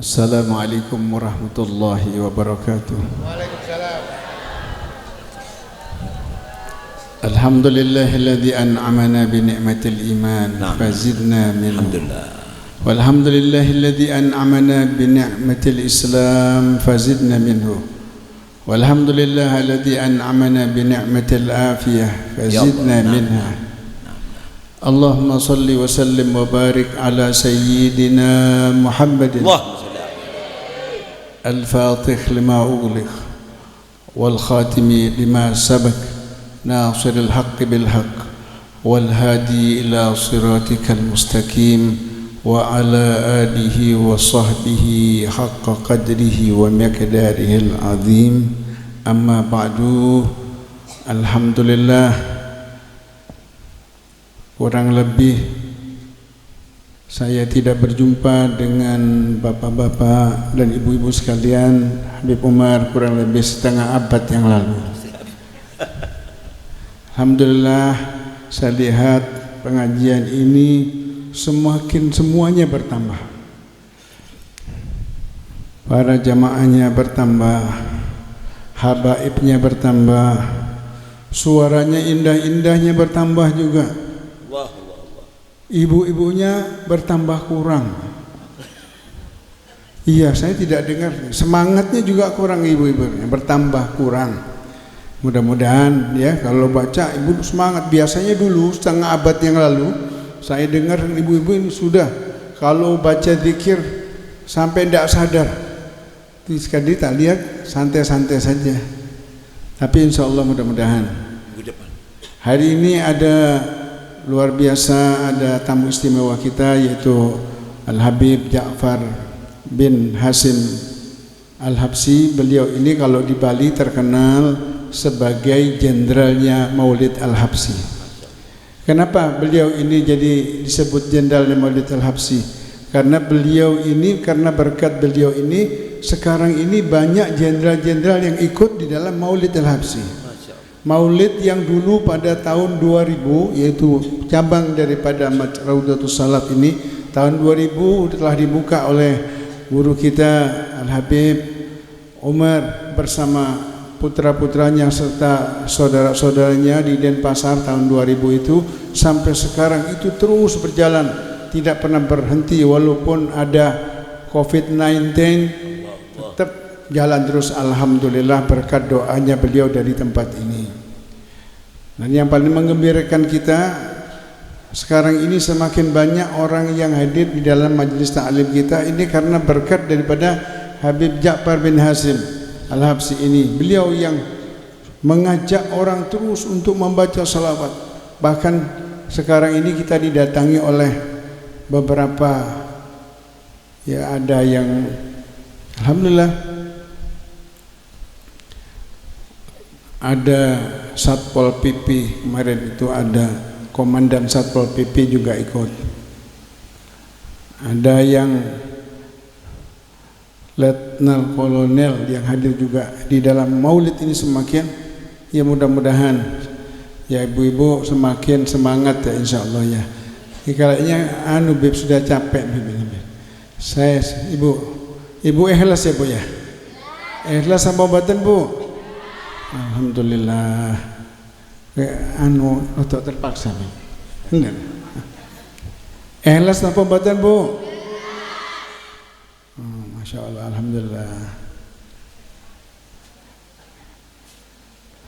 Assalamualaikum warahmatullahi wabarakatuh. Waalaikumsalam. Alhamdulillahilladzi an'amana bi ni'matil iman fazidna minhu. Walhamdulillahilladzi an'amana bi ni'matil islam fazidna minhu. Walhamdulillahilladzi an'amana bi ni'matil afiyah fazidna minha. Allahumma salli wa sallim wa barik ala sayyidina Muhammadin al-fatih lima ughliq wal khatimi lima sabaq nasiril haqqi bil haqq wal hadi ila siratikal mustaqim wa ala alihi wa sahbihi haqqa qadrihi wa miqdarihil azim. Amma ba'du. Alhamdulillah, kurang lebih saya tidak berjumpa dengan bapak-bapak dan ibu-ibu sekalian Habib Umar kurang lebih setengah abad yang lalu. Alhamdulillah, saya lihat pengajian ini semuanya bertambah. Para jamaahnya bertambah, habaibnya bertambah, suaranya indah-indahnya bertambah juga. Ibu-ibunya bertambah kurang. Iya, saya tidak dengar. Semangatnya juga kurang, ibu-ibunya bertambah kurang. Mudah-mudahan ya, kalau baca ibu semangat. Biasanya dulu setengah abad yang lalu saya dengar ibu-ibu ini sudah kalau baca zikir sampai tidak sadar. Sekali tak lihat santai-santai saja. Tapi insya Allah mudah-mudahan hari ini ada luar biasa, ada tamu istimewa kita yaitu Al-Habib Ja'far bin Hasim Al-Habsyi. Beliau ini kalau di Bali terkenal sebagai jenderalnya Maulid Al-Habsyi. Kenapa beliau ini jadi disebut jenderalnya Maulid Al-Habsyi? Karena berkat beliau ini sekarang ini banyak jenderal-jenderal yang ikut di dalam Maulid Al-Habsyi. Maulid yang dulu pada tahun 2000 yaitu cabang daripada Raudatus Salaf ini tahun 2000 telah dibuka oleh guru kita Al-Habib Umar bersama putra-putranya serta saudara-saudaranya di Denpasar tahun 2000 itu sampai sekarang itu terus berjalan, tidak pernah berhenti walaupun ada COVID-19 tetap jalan terus. Alhamdulillah berkat doanya beliau dari tempat ini. Dan yang paling menggembirakan kita sekarang ini semakin banyak orang yang hadir di dalam majelis ta'lim kita ini karena berkat daripada Habib Ja'far bin Hasim Al-Habsyi ini. Beliau yang mengajak orang terus untuk membaca salawat. Bahkan sekarang ini kita didatangi oleh beberapa ya, ada yang alhamdulillah ada Satpol PP kemarin itu, ada komandan Satpol PP juga ikut, ada yang Letnan Kolonel yang hadir juga di dalam maulid ini. Semakin ya mudah-mudahan ya ibu-ibu semakin semangat ya insyaallah ya. Kayaknya Bib sudah capek Bib. Saya ibu ikhlas ya Bu ya? Ikhlas sama badan Bu? Alhamdulillah. Untuk terpaksa Bib. Enggak. Ikhlas sama badan Bu? Masya Allah, alhamdulillah.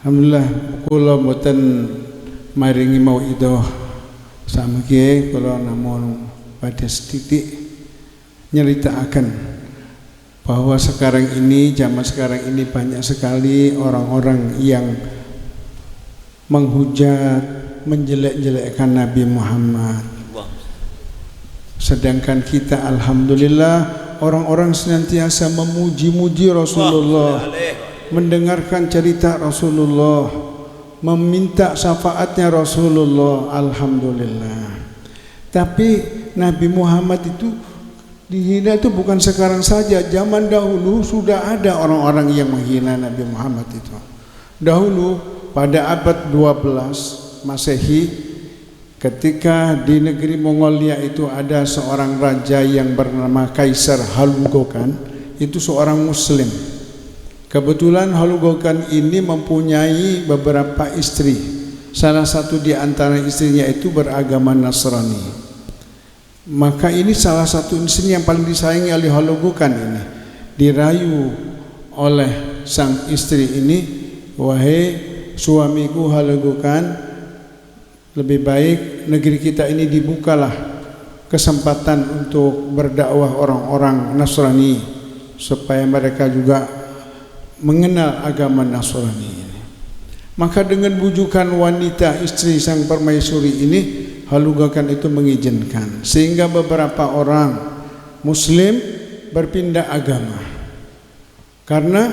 Alhamdulillah, kula mboten maringi mauidhah samangke, kula namun pada sedikit nyeritakan bahwa sekarang ini, zaman sekarang ini banyak sekali orang-orang yang menghujat, menjelek-jelekkan Nabi Muhammad. Sedangkan kita alhamdulillah orang-orang senantiasa memuji-muji Rasulullah, mendengarkan cerita Rasulullah, meminta syafaatnya Rasulullah, alhamdulillah. Tapi Nabi Muhammad itu dihina itu bukan sekarang saja, zaman dahulu sudah ada orang-orang yang menghina Nabi Muhammad itu. Dahulu pada abad 12 Masehi ketika di negeri Mongolia itu ada seorang raja yang bernama Kaisar Hulagu, itu seorang muslim. Kebetulan Hulagu ini mempunyai beberapa istri. Salah satu di antara istrinya itu beragama Nasrani. Maka ini salah satu istri yang paling disayangi oleh Hulagu ini. Dirayu oleh sang istri ini, wahai suamiku Hulagu, lebih baik negeri kita ini dibukalah kesempatan untuk berdakwah orang-orang Nasrani supaya mereka juga mengenal agama Nasrani ini. Maka dengan bujukan wanita istri sang permaisuri ini, Hulagu itu mengizinkan, sehingga beberapa orang muslim berpindah agama karena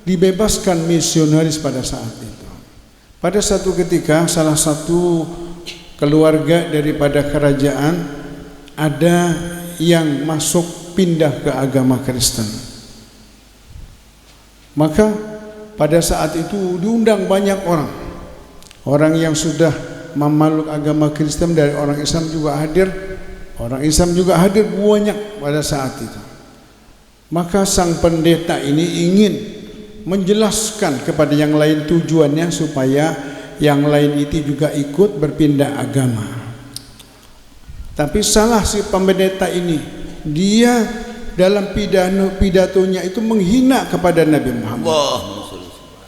dibebaskan misionaris pada saat itu. Pada satu ketika salah satu keluarga daripada kerajaan ada yang masuk pindah ke agama Kristen. Maka pada saat itu diundang banyak orang. Orang yang sudah memeluk agama Kristen dari orang Islam juga hadir. Orang Islam juga hadir banyak pada saat itu. Maka sang pendeta ini ingin menjelaskan kepada yang lain tujuannya supaya yang lain itu juga ikut berpindah agama. Tapi salah si pendeta ini, dia dalam pidatonya itu menghina kepada Nabi Muhammad.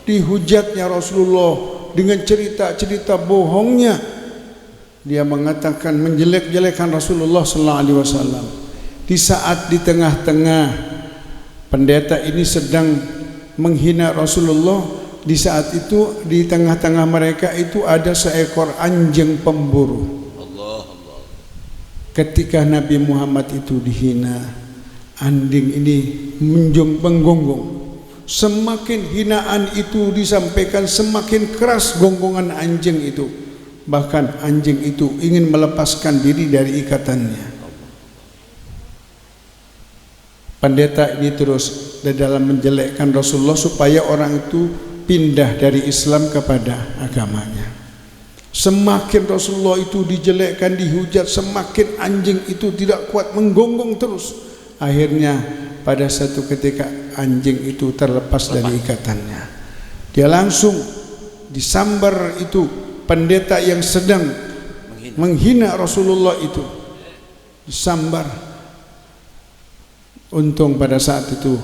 Dihujatnya Rasulullah dengan cerita-cerita bohongnya. Dia mengatakan menjelek-jelekan Rasulullah sallallahu alaihi wasallam. Di saat di tengah-tengah pendeta ini sedang menghina Rasulullah, di saat itu di tengah-tengah mereka itu ada seekor anjing pemburu. Ketika Nabi Muhammad itu dihina, anjing ini menggonggong. Semakin hinaan itu disampaikan, semakin keras gonggongan anjing itu. Bahkan anjing itu ingin melepaskan diri dari ikatannya. Pendeta ini terus dalam menjelekkan Rasulullah supaya orang itu pindah dari Islam kepada agamanya. Semakin Rasulullah itu dijelekkan, dihujat, semakin anjing itu tidak kuat menggonggong terus. Akhirnya pada satu ketika anjing itu terlepas dari ikatannya. Dia langsung disambar itu pendeta yang sedang menghina Rasulullah itu. Disambar. Untung pada saat itu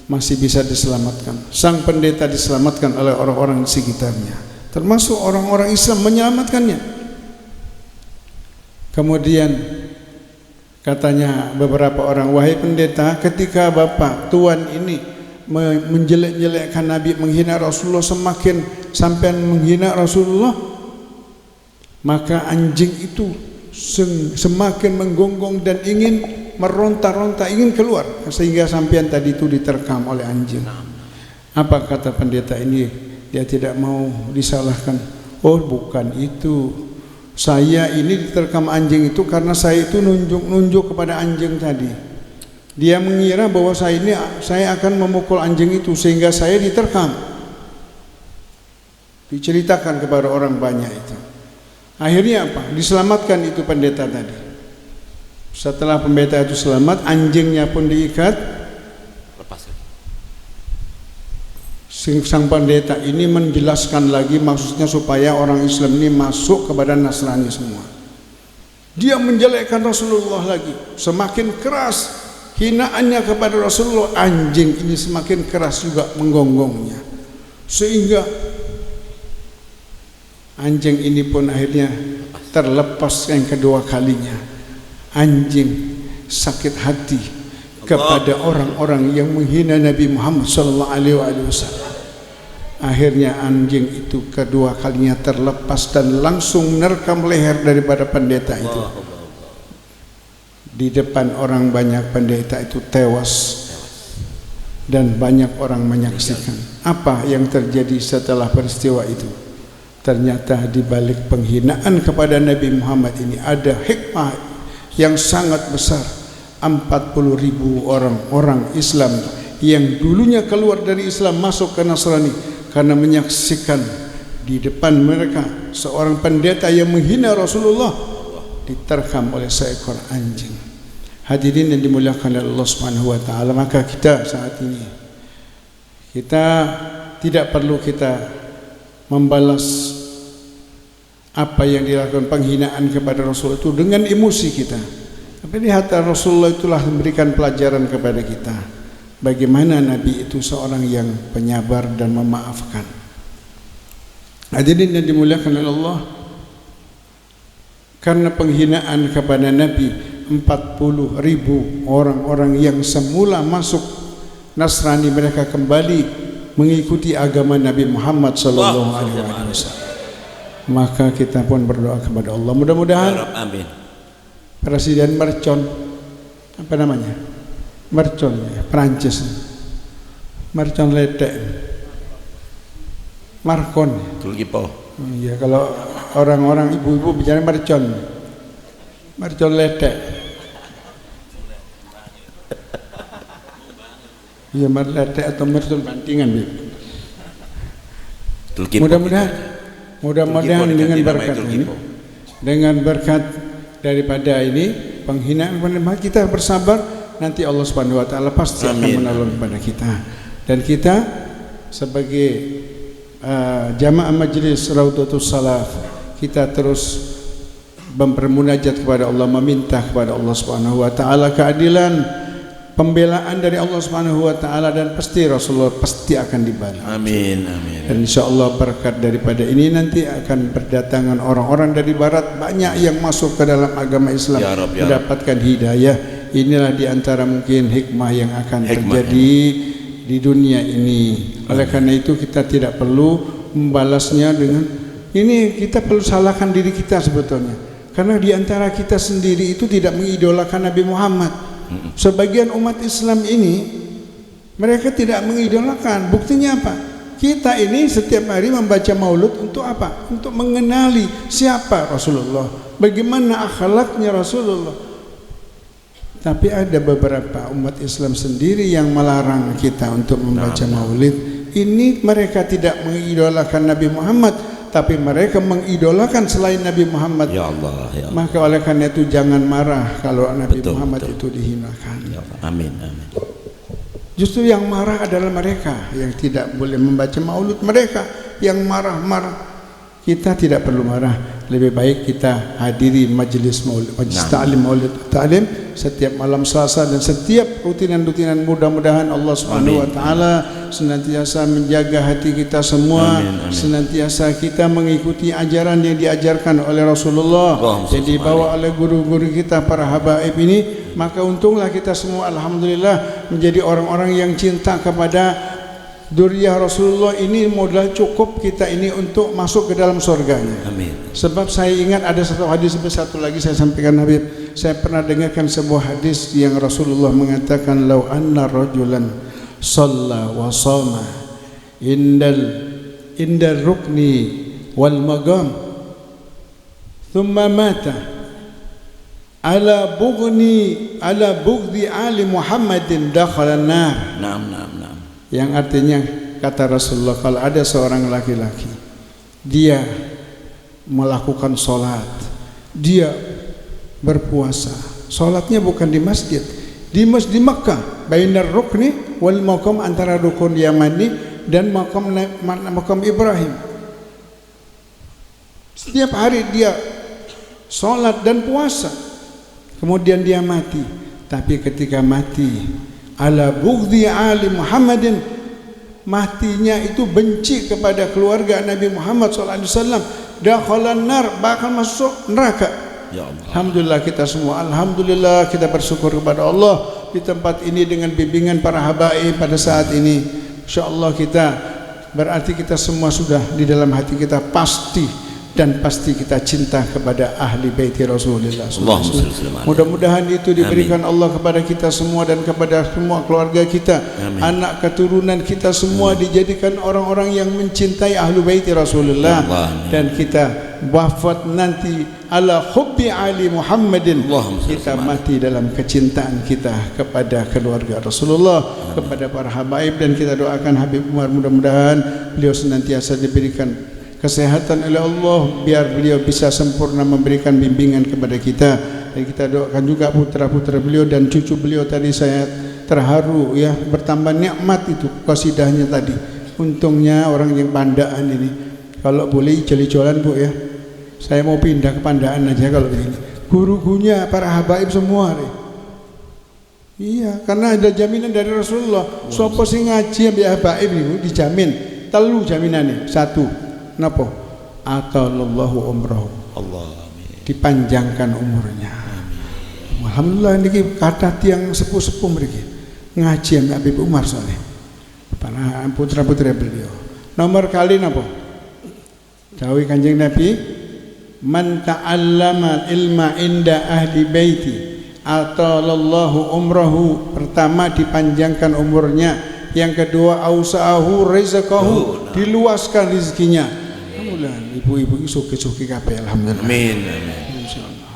masih bisa diselamatkan. Sang pendeta diselamatkan oleh orang-orang di sekitarnya, termasuk orang-orang Islam menyelamatkannya. Kemudian katanya beberapa orang, wahai pendeta, ketika bapak tuan ini menjelek-jelekkan Nabi, menghina Rasulullah, semakin sampai menghina Rasulullah, maka anjing itu semakin menggonggong dan ingin meronta-ronta, ingin keluar, sehingga sampean tadi itu diterkam oleh anjing. Apa kata pendeta ini? Dia tidak mau disalahkan. Oh, bukan itu, saya ini diterkam anjing itu karena saya itu nunjuk kepada anjing tadi. Dia mengira bahwa saya akan memukul anjing itu sehingga saya diterkam. Diceritakan kepada orang banyak itu. Akhirnya apa? Diselamatkan itu pendeta tadi. Setelah pendeta itu selamat, anjingnya pun diikat. Sang pendeta ini menjelaskan lagi, maksudnya supaya orang Islam ini masuk kepada Nasrani semua. Dia menjelekkan Rasulullah lagi, semakin keras hinaannya kepada Rasulullah. Anjing ini semakin keras juga menggonggongnya, sehingga anjing ini pun akhirnya terlepas yang kedua kalinya. Anjing sakit hati kepada orang-orang yang menghina Nabi Muhammad sallallahu alaihi wasallam. Akhirnya anjing itu kedua kalinya terlepas dan langsung menerkam leher daripada pendeta itu. Di depan orang banyak, pendeta itu tewas dan banyak orang menyaksikan. Apa yang terjadi setelah peristiwa itu? Ternyata di balik penghinaan kepada Nabi Muhammad ini ada hikmah yang sangat besar. 40.000 orang Islam yang dulunya keluar dari Islam masuk ke Nasrani karena menyaksikan di depan mereka seorang pendeta yang menghina Rasulullah diterkam oleh seekor anjing. Hadirin yang dimuliakan oleh Allah Subhanahu wa taala, maka kita saat ini kita tidak perlu kita membalas apa yang dilakukan penghinaan kepada Rasul itu dengan emosi kita. Tapi lihat Rasulullah itulah memberikan pelajaran kepada kita bagaimana Nabi itu seorang yang penyabar dan memaafkan. Hadirin yang dimuliakan oleh Allah, karena penghinaan kepada Nabi 40.000 orang-orang yang semula masuk Nasrani mereka kembali mengikuti agama Nabi Muhammad sallallahu alaihi wasallam. Maka kita pun berdoa kepada Allah, mudah-mudahan Presiden Mercon, apa namanya? Mercon ya, Prancis. Mercon ledek. Marcon. Iya, kalau orang-orang ibu-ibu bicara mercon. Mercon ledek. Iya, ledek atau mercon bantingan, Bu. Mudah-mudahan dengan berkat ini, dengan berkat daripada ini penghinaan kita bersabar, nanti Allah Subhanahu wa taala pasti akan menolong kepada kita. Dan kita sebagai jamaah majelis Raudhatus Salaf, kita terus bermunajat kepada Allah, meminta kepada Allah Subhanahu wa taala keadilan, pembelaan dari Allah Subhanahu wa taala, dan pasti Rasulullah pasti akan dibalas. Amin, amin. Dan insyaallah berkat daripada ini nanti akan berdatangan orang-orang dari barat banyak yang masuk ke dalam agama Islam, ya Rab, ya mendapatkan hidayah. Inilah diantara mungkin hikmah yang akan terjadi di dunia ini. Oleh karena itu kita tidak perlu membalasnya dengan ini, kita perlu salahkan diri kita sebetulnya. Karena diantara kita sendiri itu tidak mengidolakan Nabi Muhammad. Sebagian umat Islam ini mereka tidak mengidolakan. Buktinya apa? Kita ini setiap hari membaca maulud untuk apa? Untuk mengenali siapa Rasulullah, bagaimana akhlaknya Rasulullah. Tapi ada beberapa umat Islam sendiri yang melarang kita untuk membaca maulid. Ini mereka tidak mengidolakan Nabi Muhammad, tapi mereka mengidolakan selain Nabi Muhammad. Ya Allah, ya Allah. Maka oleh karena itu jangan marah kalau Nabi Muhammad itu dihinakan. Ya Allah. Amin, amin. Justru yang marah adalah mereka yang tidak boleh membaca maulid, mereka yang marah-marah. Kita tidak perlu marah. Lebih baik kita hadiri majelis maulid, majelis ta'lim maulid ta'lim setiap malam Selasa dan setiap rutinan-rutinan. Mudah-mudahan Allah Subhanahu wa taala senantiasa menjaga hati kita semua. Amin, amin. Senantiasa kita mengikuti ajaran yang diajarkan oleh Rasulullah, yang dibawa oleh guru-guru kita para habaib ini. Maka untunglah kita semua alhamdulillah menjadi orang-orang yang cinta kepada Duriyah Rasulullah. Ini modal cukup kita ini untuk masuk ke dalam surganya. Amin. Sebab saya ingat ada satu hadis, satu lagi saya sampaikan Habib. Saya pernah dengarkan sebuah hadis yang Rasulullah mengatakan, "Lau anna rajulan shalla wa shama indal rukni wal maqam thumma mata ala bughdi ali Muhammadin dakhala an-nar." Yang artinya kata Rasulullah, kalau ada seorang laki-laki dia melakukan sholat, dia berpuasa, sholatnya bukan di masjid, di Makkah, bainar rukni wal maqam, antara rukun Yamani dan makam Ibrahim. Setiap hari dia sholat dan puasa, kemudian dia mati. Tapi ketika mati ala bughdi ali Muhammadin, matinya itu benci kepada keluarga Nabi Muhammad SAW, dakhalan nar, bakal masuk neraka. Ya Allah. Alhamdulillah kita semua, alhamdulillah kita bersyukur kepada Allah di tempat ini dengan bimbingan para habaib pada saat ini. Insyaallah kita berarti kita semua sudah di dalam hati kita pasti dan pasti kita cinta kepada ahli baiti Rasulullah. Mudah-mudahan itu diberikan Allah kepada kita semua dan kepada semua keluarga kita. Amin. Anak keturunan kita semua dijadikan orang-orang yang mencintai ahli baiti Rasulullah. Dan kita wafat nanti ala hubbi ali Muhammadin, kita mati dalam kecintaan kita kepada keluarga Rasulullah, kepada para habaib. Dan kita doakan Habib Umar, mudah-mudahan beliau senantiasa diberikan kesehatan oleh Allah, biar beliau bisa sempurna memberikan bimbingan kepada kita. Dan kita doakan juga putra-putra beliau dan cucu beliau. Tadi saya terharu ya, bertambah nikmat itu qasidahnya tadi. Untungnya orang yang pandaan ini, kalau boleh ijol-ijolan Bu ya, saya mau pindah ke Pandaan aja kalau begini. Guru-gurunya para habaib semua deh. Iya, karena ada jaminan dari Rasulullah. Sopo sing ngaji ambek habaib niku dijamin. Telu jaminannya. Satu, napa? Atallahu umrahu. Allah, amin. Dipanjangkan umurnya. Amin. Alhamdulillah niki kata tiang sepuh-sepuh mriki. Ngaji ambek Habib Umar soalnya. Para putra-putri beliau. Nomor kali napa? Dawuh Kanjeng Nabi, man ta'allama ilma inda ahli baiti atalallahu umrahu. Pertama dipanjangkan umurnya, yang kedua ausa'ahu rizqahu, diluaskan rezekinya. Alhamdulillah, ibu-ibu suki-suki kabeh alhamdulillah. Amin amin. Insyaallah.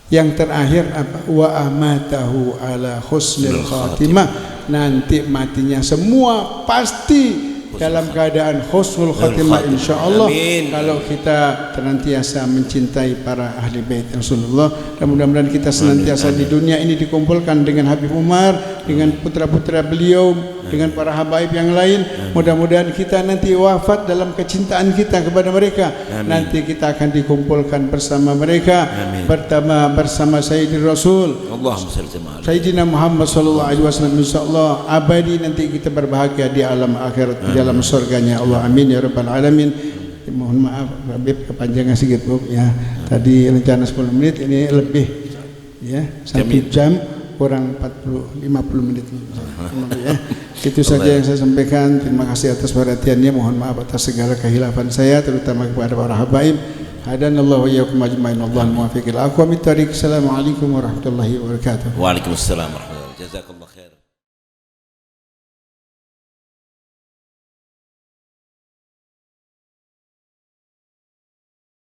Yang terakhir apa? Wa amatahu ala husnil khatimah. Nanti matinya semua pasti dalam keadaan husnul khatimah insyaallah. Kalau kita senantiasa mencintai para ahli bait Rasulullah, dan mudah-mudahan kita senantiasa di dunia ini dikumpulkan dengan Habib Umar, dengan putra-putra beliau, dengan para habaib yang lain. Mudah-mudahan kita nanti wafat dalam kecintaan kita kepada mereka. Nanti kita akan dikumpulkan bersama mereka, bersama Sayyidina Rasul Sayyidina Muhammad sallallahu alaihi wasallam, insyaallah abadi nanti kita berbahagia di alam akhirat, di dalam surganya Allah. Amin ya rabbal alamin. Mohon maaf Habib kepanjangan sedikit Bu ya. Tadi rencana 10 menit, ini lebih ya, 1 jam kurang 50 menit ya. Itu saja yang saya sampaikan. Terima kasih atas perhatiannya. Mohon maaf atas segala kehilafan saya, terutama kepada para habaib. Hadanallahu wa iyyakum ajmain. Allahul muwaffiq ila aqwamit thariq. Assalamualaikum warahmatullahi wabarakatuh. Waalaikumsalam warahmatullahi wabarakatuh. Jazakallah.